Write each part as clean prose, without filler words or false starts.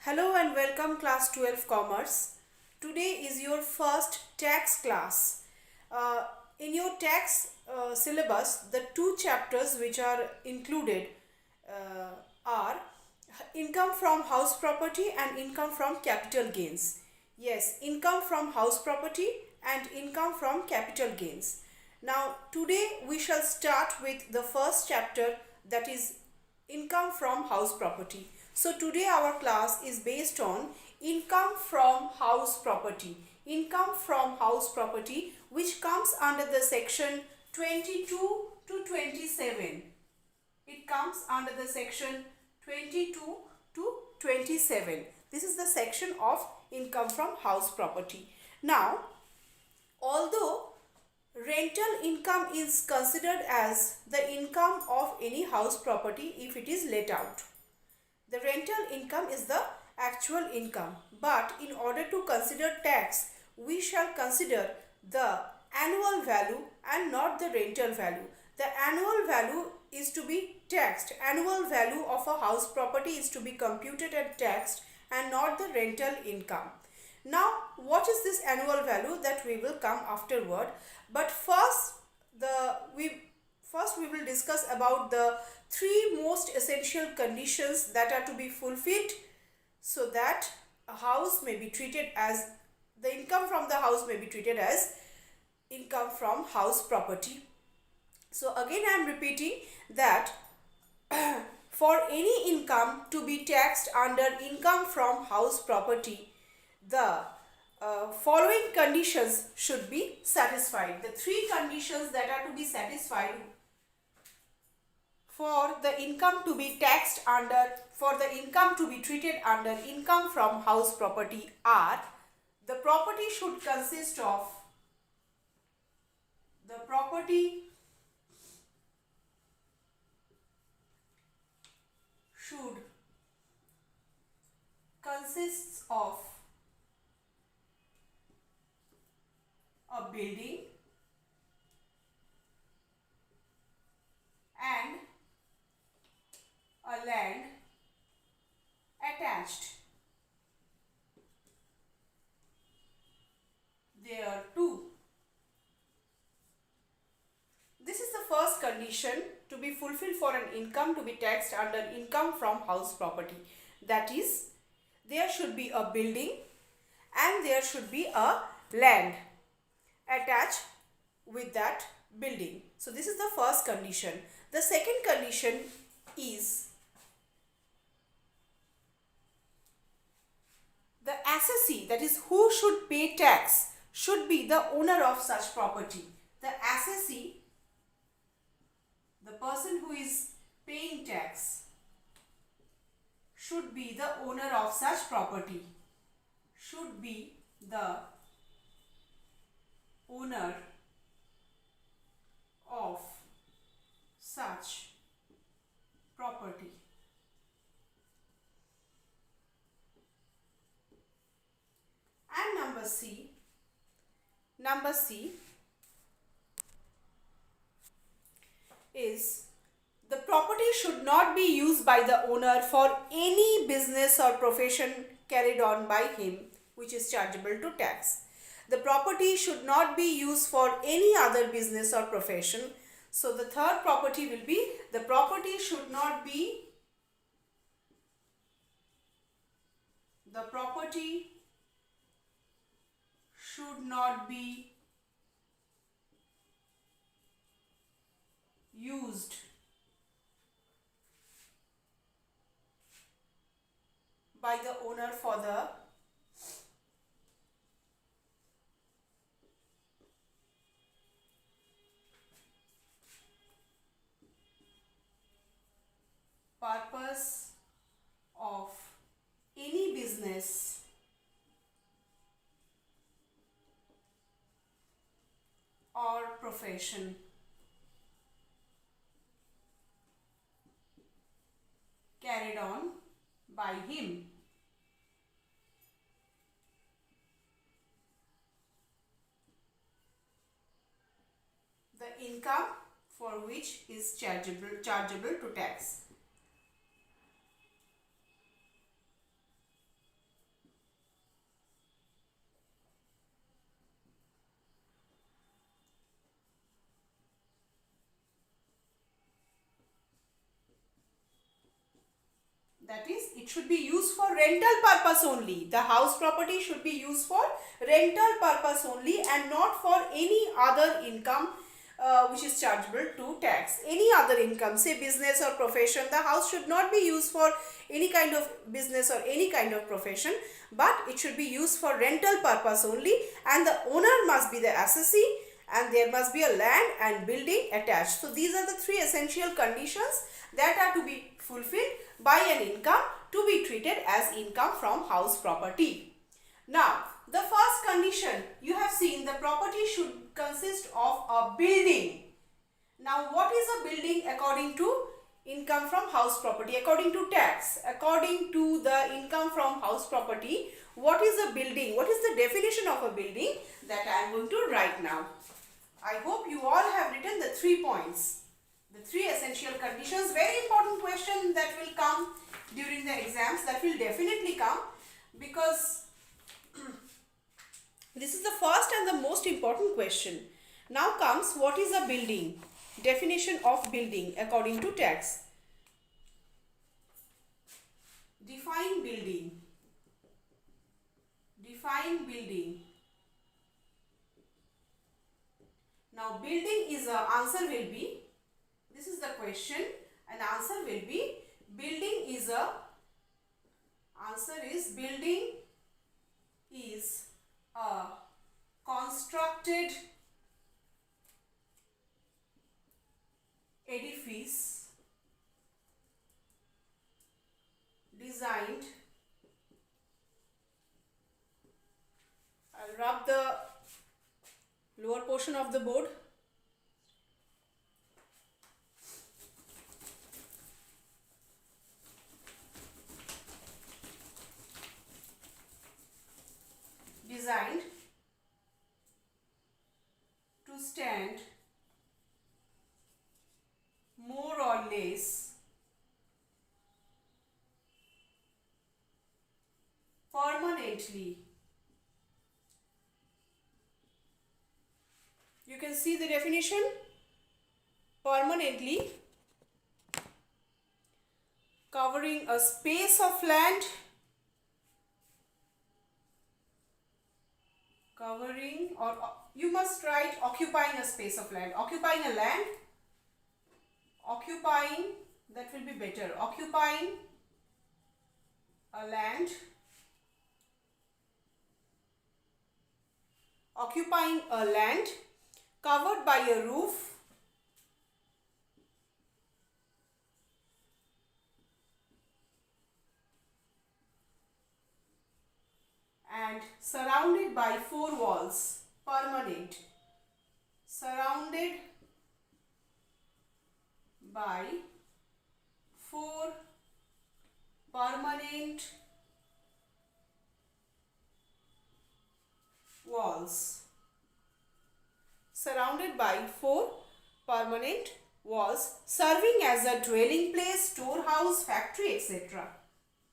Hello and welcome class 12 Commerce. Today is your first tax class. In your tax syllabus, the two chapters which are included are income from house property and income from capital gains. Yes, income from house property and income from capital gains. Now, today we shall start with the first chapter, that is income from house property. So today our class is based on income from house property. Income from house property, which comes under the section 22 to 27. It comes under the section 22 to 27. This is the section of income from house property. Now, although rental income is considered as the income of any house property if it is let out. The rental income is the actual income, but in order to consider tax, we shall consider the annual value and not the rental value. The annual value is to be taxed. Annual value of a house property is to be computed and taxed, and not the rental income. Now, what is this annual value? That we will come afterward. But first, we will discuss about the three most essential conditions that are to be fulfilled so that a house may be treated as the income from the house may be treated as income from house property. So again I am repeating that for any income to be taxed under income from house property, the following conditions should be satisfied. The three conditions that are to be satisfied for the income to be treated under income from house property are: the property should consist of consists of a building and a land attached thereto. This is the first condition to be fulfilled for an income to be taxed under income from house property. That is, there should be a building and there should be a land attached with that building. So this is the first condition. The second condition is the assessee, that is who should pay tax, should be the owner of such property. The assessee, the person who is paying tax, should be the owner of such property, should be the owner of such property. And number C is the property should not be used by the owner for any business or profession carried on by him which is chargeable to tax. The property should not be used for any other business or profession. So the third property will be the property should not be used by the owner for the purpose of any business or profession carried on by him. The income for which is chargeable to tax. That is, it should be used for rental purpose only. The house property should be used for rental purpose only and not for any other income which is chargeable to tax. Any other income, say business or profession, the house should not be used for any kind of business or any kind of profession, but it should be used for rental purpose only, and the owner must be the assessee, and there must be a land and building attached. So these are the three essential conditions that are to be fulfilled by an income to be treated as income from house property. Now, the first condition, you have seen the property should consist of a building. Now, what is a building according to income from house property? According to tax, according to the income from house property, what is a building? What is the definition of a building? That I am going to write now. I hope you all have written the 3 points. The 3 essential conditions, very important question that will come during the exams, that will definitely come, because this is the first and the most important question. Now comes, what is a building? Definition of building according to tax. Define building. Define building. Now building is a answer will be, this is the question, and answer will be, building is a, answer is, building is a constructed edifice designed, I'll rub the lower portion of the board, designed to stand more or less permanently. You can see the definition. Permanently, covering a space of land, covering, or you must write occupying a space of land, occupying a land, occupying, that will be better, occupying a land, occupying a land covered by a roof and surrounded by 4 walls, permanent, surrounded by 4 permanent walls, surrounded by 4 permanent walls, serving as a dwelling place, storehouse, factory, etc.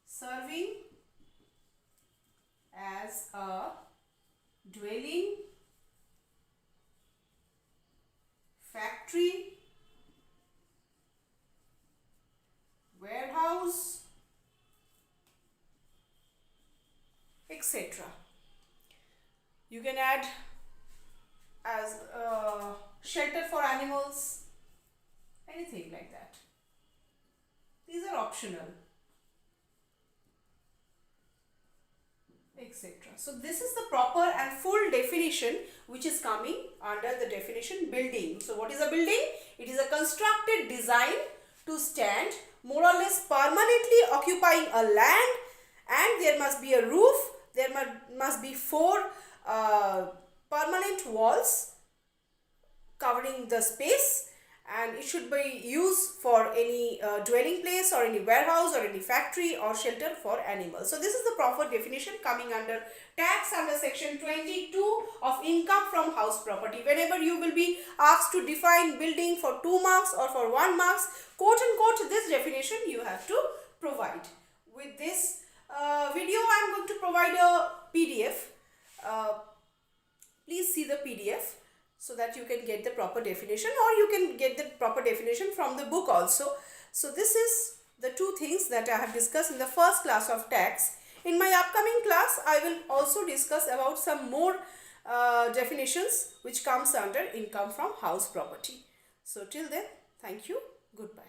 Serving as a dwelling, factory, warehouse, etc. You can add as shelter for animals, anything like that. These are optional, etc. So this is the proper and full definition which is coming under the definition building. So what is a building? It is a constructed design to stand more or less permanently occupying a land, and there must be a roof, there must be 4 permanent walls covering the space, and it should be used for any dwelling place or any warehouse or any factory or shelter for animals. So this is the proper definition coming under tax under section 22 of income from house property. Whenever you will be asked to define building for 2 marks or for 1 marks, quote unquote this definition you have to provide. With this video I am going to provide a PDF. Please see the PDF so that you can get the proper definition, or you can get the proper definition from the book also. So this is the two things that I have discussed in the first class of tax. In my upcoming class, I will also discuss about some more definitions which comes under income from house property. So till then, thank you. Goodbye.